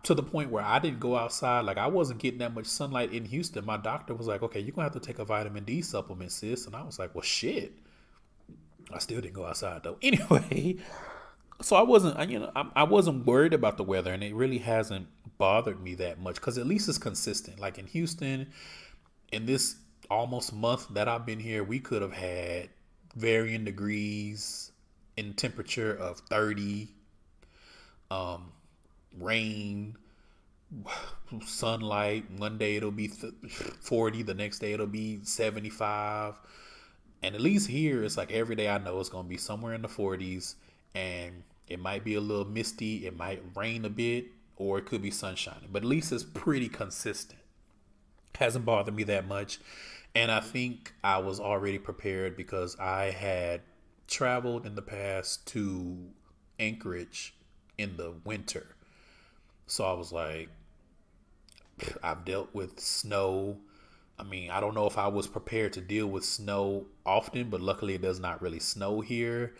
to the point where I didn't go outside. Like, I wasn't getting that much sunlight in Houston. My doctor was like, okay, you're gonna have to take a vitamin D supplement, sis. And I was like, well, shit. I still didn't go outside though. Anyway, so I wasn't worried about the weather, and it really hasn't bothered me that much because at least it's consistent. Like in Houston, in this almost month that I've been here, we could have had varying degrees in temperature of 30, rain, sunlight. One day it'll be 40, the next day it'll be 75. And at least here, it's like every day I know it's going to be somewhere in the 40s, and it might be a little misty. It might rain a bit, or it could be sunshiny, but at least it's pretty consistent. Hasn't bothered me that much. And I think I was already prepared because I had traveled in the past to Anchorage in the winter. So I was like, I've dealt with snow. I mean, I don't know if I was prepared to deal with snow often, but luckily it does not really snow here.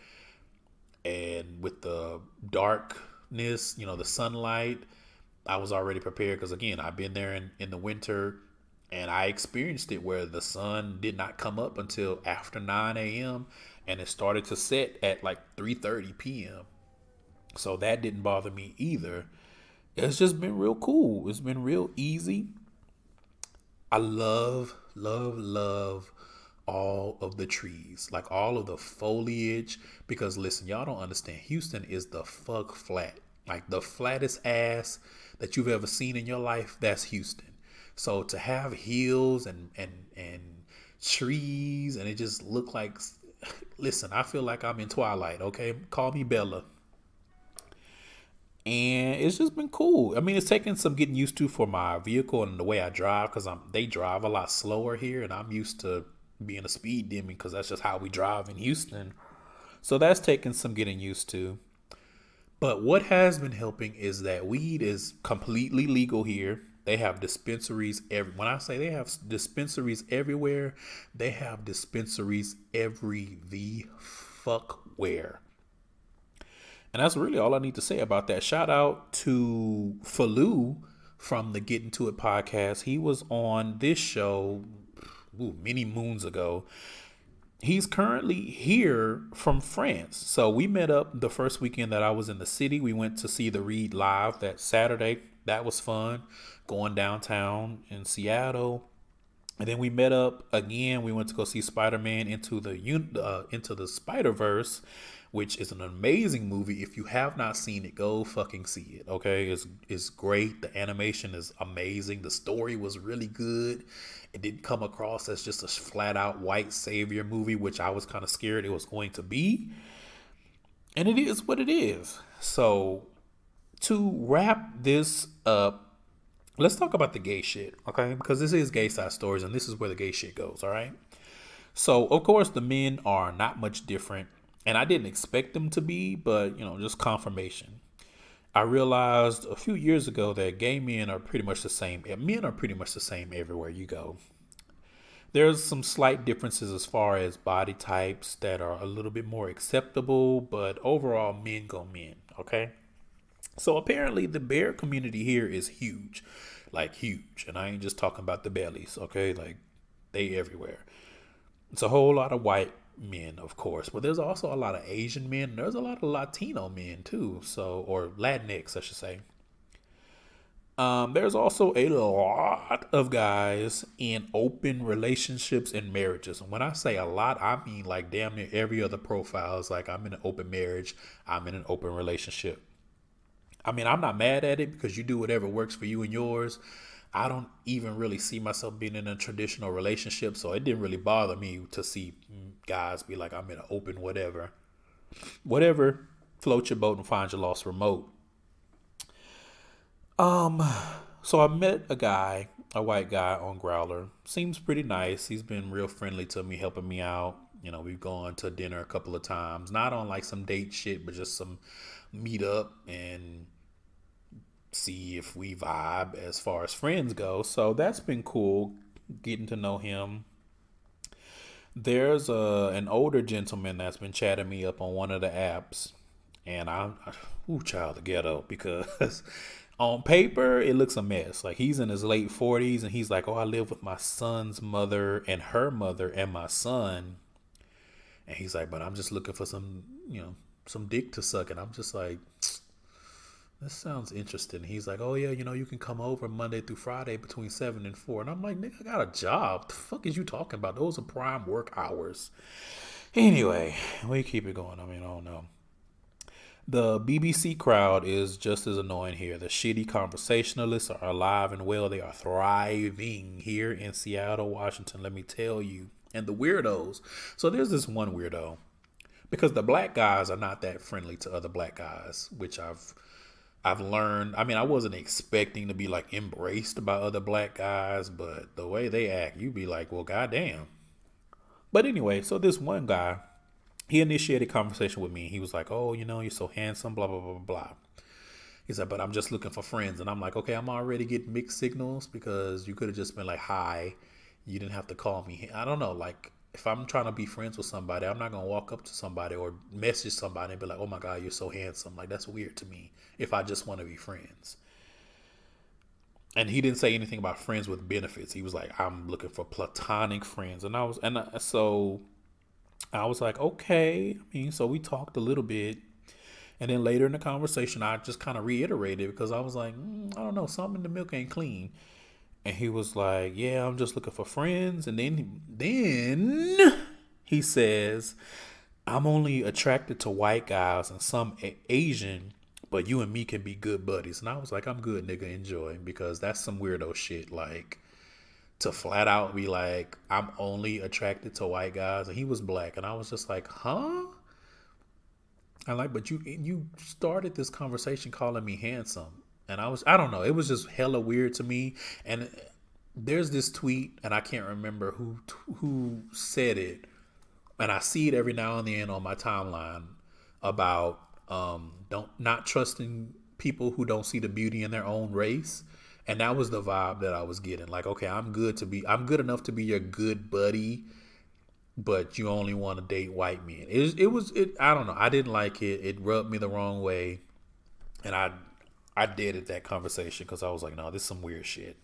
And with the darkness, the sunlight, I was already prepared because, again, I've been there in the winter, and I experienced it where the sun did not come up until after 9 a.m. and it started to set at like 3:30 p.m. So that didn't bother me either. It's just been real cool. It's been real easy. I love, love, love all of the trees, like all of the foliage, because listen, y'all don't understand. Houston is the fuck flat, like the flattest ass that you've ever seen in your life. That's Houston. So to have hills and trees, and it just look like, listen, I feel like I'm in Twilight. Okay, call me Bella. And it's just been cool. I mean, it's taken some getting used to for my vehicle and the way I drive, because they drive a lot slower here, and I'm used to being a speed demon because that's just how we drive in Houston. So that's taken some getting used to. But what has been helping is that weed is completely legal here. They have dispensaries when I say they have dispensaries everywhere, they have dispensaries every the fuck where. And that's really all I need to say about that. Shout out to Falou from the Get Into It podcast. He was on this show many moons ago. He's currently here from France. So we met up the first weekend that I was in the city. We went to see the Read live that Saturday. That was fun, going downtown in Seattle. And then we met up again. We went to go see Spider-Man into the Spider-Verse, which is an amazing movie. If you have not seen it, go fucking see it. Okay, it's great. The animation is amazing. The story was really good. It didn't come across as just a flat out white savior movie, which I was kind of scared it was going to be. And it is what it is. So to wrap this up, let's talk about the gay shit, okay? Because this is Gayside Stories, and this is where the gay shit goes, all right? So, of course, the men are not much different, and I didn't expect them to be, but, just confirmation. I realized a few years ago that gay men are pretty much the same. Men are pretty much the same everywhere you go. There's some slight differences as far as body types that are a little bit more acceptable, but overall, men go men, okay? So apparently the bear community here is huge, like huge. And I ain't just talking about the bellies, okay? Like they everywhere. It's a whole lot of white men, of course, but there's also a lot of Asian men. There's a lot of Latino men too. So, or Latinx, I should say. There's also a lot of guys in open relationships and marriages. And when I say a lot, I mean like damn near every other profile is like I'm in an open marriage. I'm in an open relationship. I mean, I'm not mad at it because you do whatever works for you and yours. I don't even really see myself being in a traditional relationship. So it didn't really bother me to see guys be like, I'm in an open whatever. Whatever, float your boat and find your lost remote. So I met a white guy on Growler. Seems pretty nice. He's been real friendly to me, helping me out. We've gone to dinner a couple of times, not on like some date shit, but just some meet up and see if we vibe as far as friends go. So that's been cool, getting to know him. There's an older gentleman that's been chatting me up on one of the apps, and ooh, child, the ghetto, because on paper it looks a mess. Like, he's in his late 40s, and he's like, "Oh, I live with my son's mother and her mother and my son," and he's like, "But I'm just looking for some, some dick to suck," and I'm just like, this sounds interesting. He's like, "Oh yeah, you can come over Monday through Friday between 7 and 4." And I'm like, "Nigga, I got a job. The fuck is you talking about? Those are prime work hours." Anyway, we keep it going. I mean, I don't know. The BBC crowd is just as annoying here. The shitty conversationalists are alive and well. They are thriving here in Seattle, Washington, let me tell you. And the weirdos. So there's this one weirdo. Because the black guys are not that friendly to other black guys, which I've learned. I mean, I wasn't expecting to be like embraced by other black guys, but the way they act, you be like, well, goddamn. But anyway, so this one guy, he initiated conversation with me. He was like, "Oh, you're so handsome, blah, blah, blah, blah, blah." He said, "But I'm just looking for friends." And I'm like, okay, I'm already getting mixed signals, because you could have just been like, "Hi." You didn't have to call me. I don't know. Like, if I'm trying to be friends with somebody, I'm not going to walk up to somebody or message somebody and be like, "Oh my God, you're so handsome." Like, that's weird to me if I just want to be friends. And he didn't say anything about friends with benefits. He was like, "I'm looking for platonic friends." And so I was like, okay. I mean, so we talked a little bit. And then later in the conversation, I just kind of reiterated, because I was like, I don't know, something in the milk ain't clean. And he was like, "Yeah, I'm just looking for friends." And then he says, "I'm only attracted to white guys and some Asian, but you and me can be good buddies." And I was like, "I'm good, nigga, enjoy." Because that's some weirdo shit. Like, to flat out be like, "I'm only attracted to white guys." And he was black. And I was just like, huh? I'm like, "But you started this conversation calling me handsome." And I don't know. It was just hella weird to me. And there's this tweet, and I can't remember who said it. And I see it every now and then on my timeline about not trusting people who don't see the beauty in their own race. And that was the vibe that I was getting. Like, okay, I'm good enough to be your good buddy, but you only want to date white men. I don't know. I didn't like it. It rubbed me the wrong way. And I deaded that conversation, because I was like, no, this is some weird shit.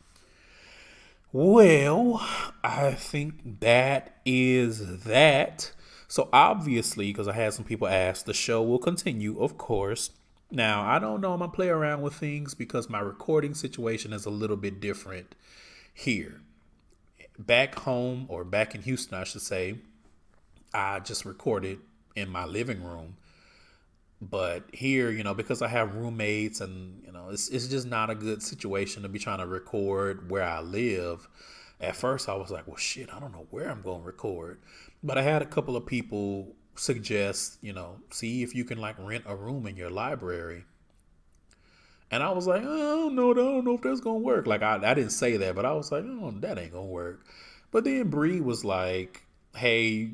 Well, I think that is that. So obviously, because I had some people ask, the show will continue, of course. Now, I don't know. I'm going to play around with things, because my recording situation is a little bit different here. Back home, or back in Houston, I should say, I just recorded in my living room. But here, because I have roommates, and, it's just not a good situation to be trying to record where I live. At first, I was like, well, shit, I don't know where I'm going to record. But I had a couple of people suggest, see if you can like rent a room in your library. And I was like, I don't know if that's going to work. Like, I didn't say that, but I was like, oh, that ain't going to work. But then Bree was like, hey,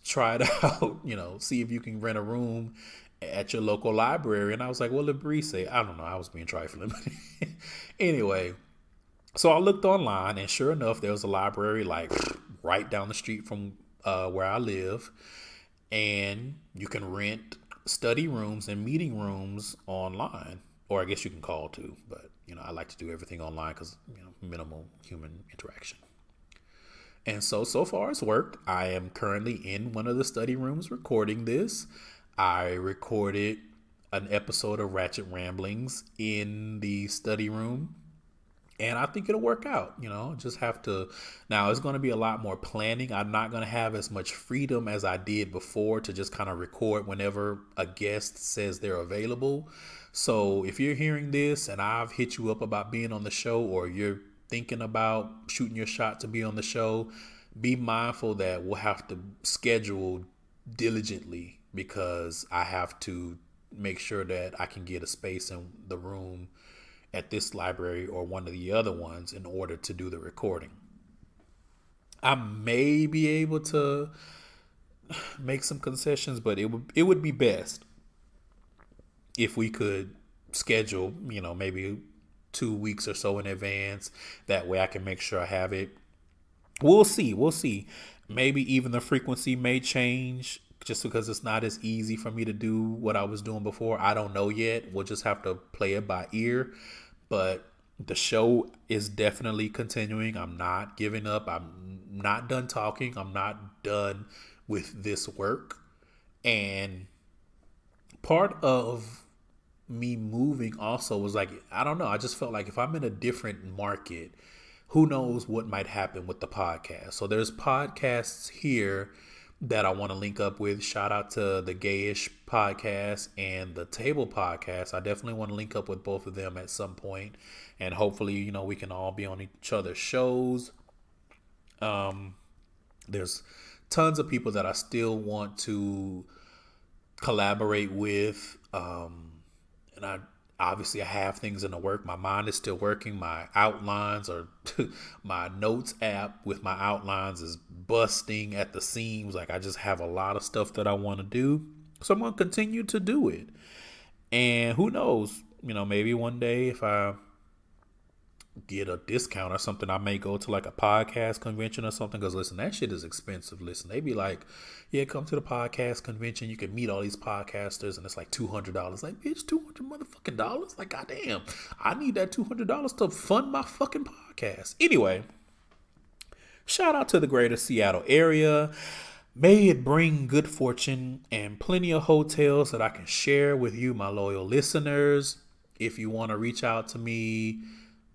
try it out, see if you can rent a room at your local library. And I was like, well, let Bree say, I don't know. I was being trifling. Anyway, so I looked online, and sure enough, there was a library like right down the street from where I live. And you can rent study rooms and meeting rooms online, or I guess you can call too. But, I like to do everything online because, minimal human interaction. And so far it's worked. I am currently in one of the study rooms recording this. I recorded an episode of Ratchet Ramblings in the study room, and I think it'll work out. Just have to. Now, it's going to be a lot more planning. I'm not going to have as much freedom as I did before to just kind of record whenever a guest says they're available. So if you're hearing this and I've hit you up about being on the show, or you're thinking about shooting your shot to be on the show, be mindful that we'll have to schedule diligently, because I have to make sure that I can get a space in the room at this library or one of the other ones in order to do the recording. I may be able to make some concessions, but it would be best if we could schedule, maybe 2 weeks or so in advance. That way I can make sure I have it. We'll see. We'll see. Maybe even the frequency may change just because it's not as easy for me to do what I was doing before. I don't know yet. We'll just have to play it by ear. But the show is definitely continuing. I'm not giving up. I'm not done talking. I'm not done with this work. And part of me moving also was like, I don't know. I just felt like if I'm in a different market, who knows what might happen with the podcast. So there's podcasts here that I want to link up with. Shout out to the Gayish podcast and the Table podcast. I definitely want to link up with both of them at some point. And hopefully, we can all be on each other's shows. There's tons of people that I still want to collaborate with. And I have things in the work. My mind is still working. My outlines or my notes app with my outlines is busting at the seams. Like I just have a lot of stuff that I want to do. So I'm going to continue to do it. And who knows, maybe one day if I get a discount or something, I may go to like a podcast convention or something. Because listen, that shit is expensive. Listen, they be like, yeah, come to the podcast convention. You can meet all these podcasters, and it's like $200. Like, bitch, $200 motherfucking dollars. Like, goddamn, I need that $200 to fund my fucking podcast. Anyway, shout out to the greater Seattle area. May it bring good fortune and plenty of hotels that I can share with you, my loyal listeners. If you want to reach out to me,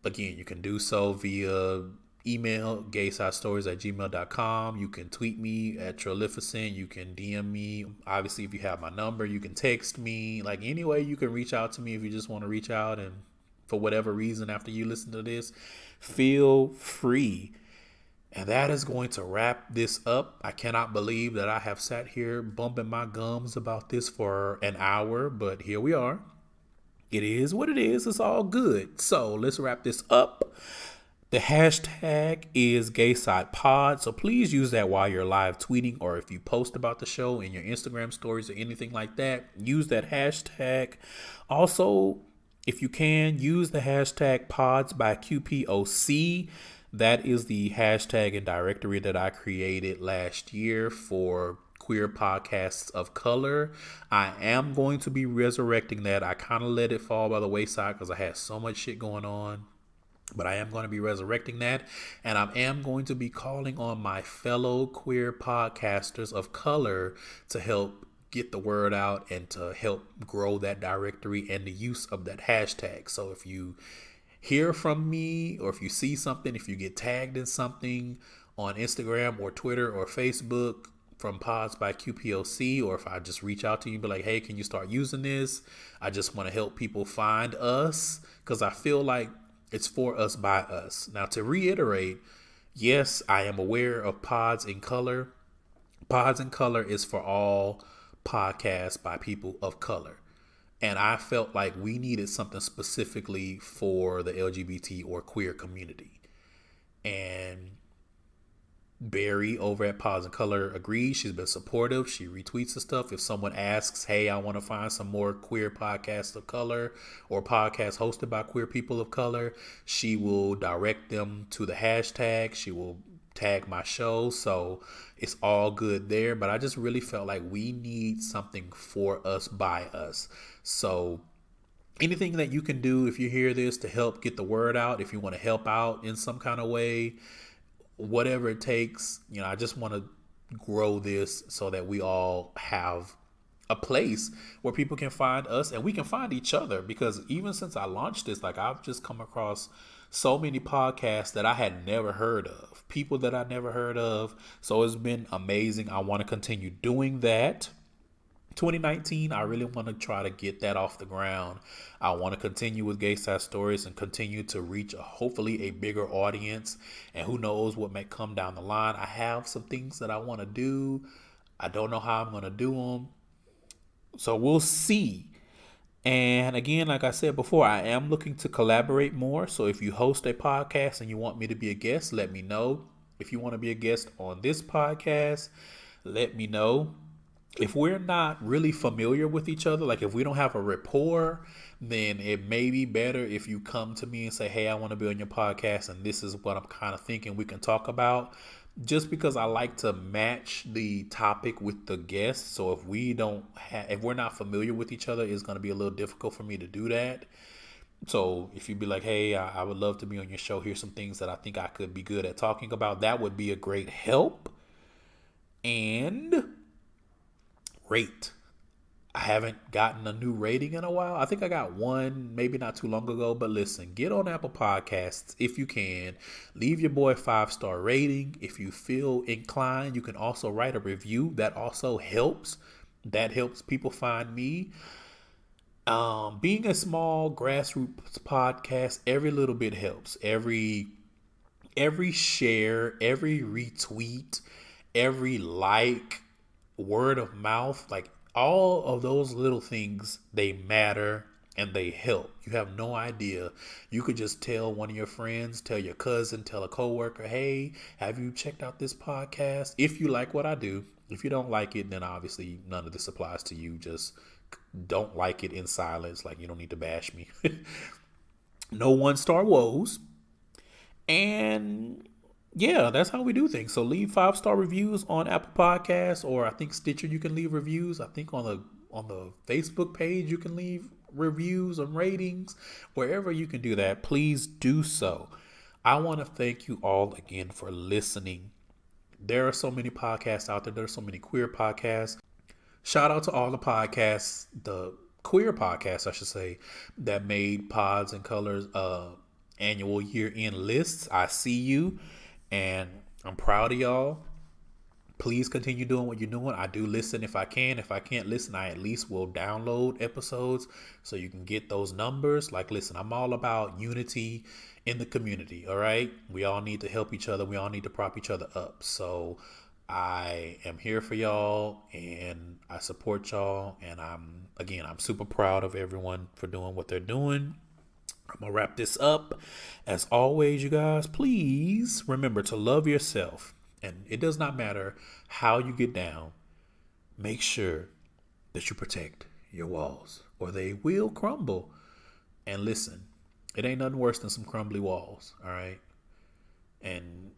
again, you can do so via email, GaysideStories@gmail.com. You can tweet me at Trilificent. You can DM me. Obviously, if you have my number, you can text me. Like, anyway, you can reach out to me if you just want to reach out. And for whatever reason, after you listen to this, feel free. And that is going to wrap this up. I cannot believe that I have sat here bumping my gums about this for an hour, but here we are. It is what it is. It's all good. So let's wrap this up. The hashtag is GaysidePod. So please use that while you're live tweeting or if you post about the show in your Instagram stories or anything like that. Use that hashtag. Also, if you can, use the hashtag pods by QPOC. That is the hashtag and directory that I created last year for queer podcasts of color. I am going to be resurrecting that. I kind of let it fall by the wayside because I had so much shit going on. But I am going to be resurrecting that. And I am going to be calling on my fellow queer podcasters of color to help get the word out and to help grow that directory and the use of that hashtag. So if you hear from me or if you see something, if you get tagged in something on Instagram or Twitter or Facebook from Pods by QPOC, or if I just reach out to you and be like, hey, can you start using this? I just want to help people find us because I feel like it's for us by us. Now, to reiterate, yes, I am aware of Pods in Color. Pods in Color is for all podcasts by people of color. And I felt like we needed something specifically for the LGBT or queer community. And Barry over at Pods in Color agrees. She's been supportive. She retweets the stuff. If someone asks, hey, I want to find some more queer podcasts of color or podcasts hosted by queer people of color, she will direct them to the hashtag. She will tag my show. So it's all good there. But I just really felt like we need something for us by us. So anything that you can do if you hear this to help get the word out, if you want to help out in some kind of way, whatever it takes, I just want to grow this so that we all have a place where people can find us and we can find each other. Because even since I launched this, like I've just come across so many podcasts that I had never heard of, people that I never heard of. So it's been amazing. I want to continue doing that. 2019, I really want to try to get that off the ground. I want to continue with Gayside Stories and continue to reach hopefully a bigger audience. And who knows what may come down the line. I have some things that I want to do. I don't know how I'm going to do them. So we'll see. And again, like I said before, I am looking to collaborate more. So if you host a podcast and you want me to be a guest, let me know. If you want to be a guest on this podcast, let me know. if we're not really familiar with each other, like if we don't have a rapport, then it may be better if you come to me and say, hey, I want to be on your podcast and this is what I'm kind of thinking we can talk about. Just because I like to match the topic with the guest. So if we're not familiar with each other, it's going to be a little difficult for me to do that. So if you'd be like, hey, I would love to be on your show. Here's some things that I think I could be good at talking about. That would be a great help. And rate. I haven't gotten a new rating in a while. I think I got one maybe not too long ago. But listen, get on Apple Podcasts if you can. Leave your boy 5-star rating. If you feel inclined, you can also write a review. That also helps. That helps people find me. Being a small grassroots podcast, every little bit helps. Every share, every retweet, every like, word of mouth, like all of those little things, they matter and they help. You have no idea. You could just tell one of your friends, tell your cousin, tell a coworker, hey, have you checked out this podcast? If you like what I do. If you don't like it, then obviously none of this applies to you. Just don't like it in silence. Like, you don't need to bash me. No 1-star woes. And yeah, that's how we do things. So leave 5-star reviews on Apple Podcasts, or I think Stitcher you can leave reviews. I think on the Facebook page you can leave reviews and ratings. Wherever you can do that, please do so. I want to thank you all again for listening. There are so many podcasts out there. There are so many queer podcasts. Shout out to all the podcasts, the queer podcasts, I should say, that made Pods and Colors annual year-end lists. I see you, and I'm proud of y'all. Please continue doing what you're doing. I do listen if I can. If I can't listen, I at least will download episodes so you can get those numbers. Like, listen, I'm all about unity in the community, all right? We all need to help each other. We all need to prop each other up. So I am here for y'all, and I support y'all. And I'm super proud of everyone for doing what they're doing. I'm going to wrap this up. As always, you guys, please remember to love yourself. And it does not matter how you get down. Make sure that you protect your walls, or they will crumble. And listen, it ain't nothing worse than some crumbly walls, all right? And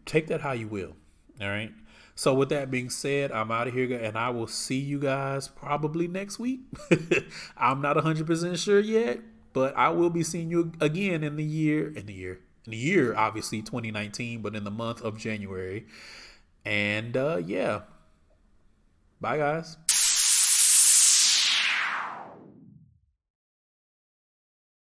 take that how you will, all right? So with that being said, I'm out of here, and I will see you guys probably next week. I'm not 100% sure yet, but I will be seeing you again in the year, obviously 2019, but in the month of January. And yeah, bye guys.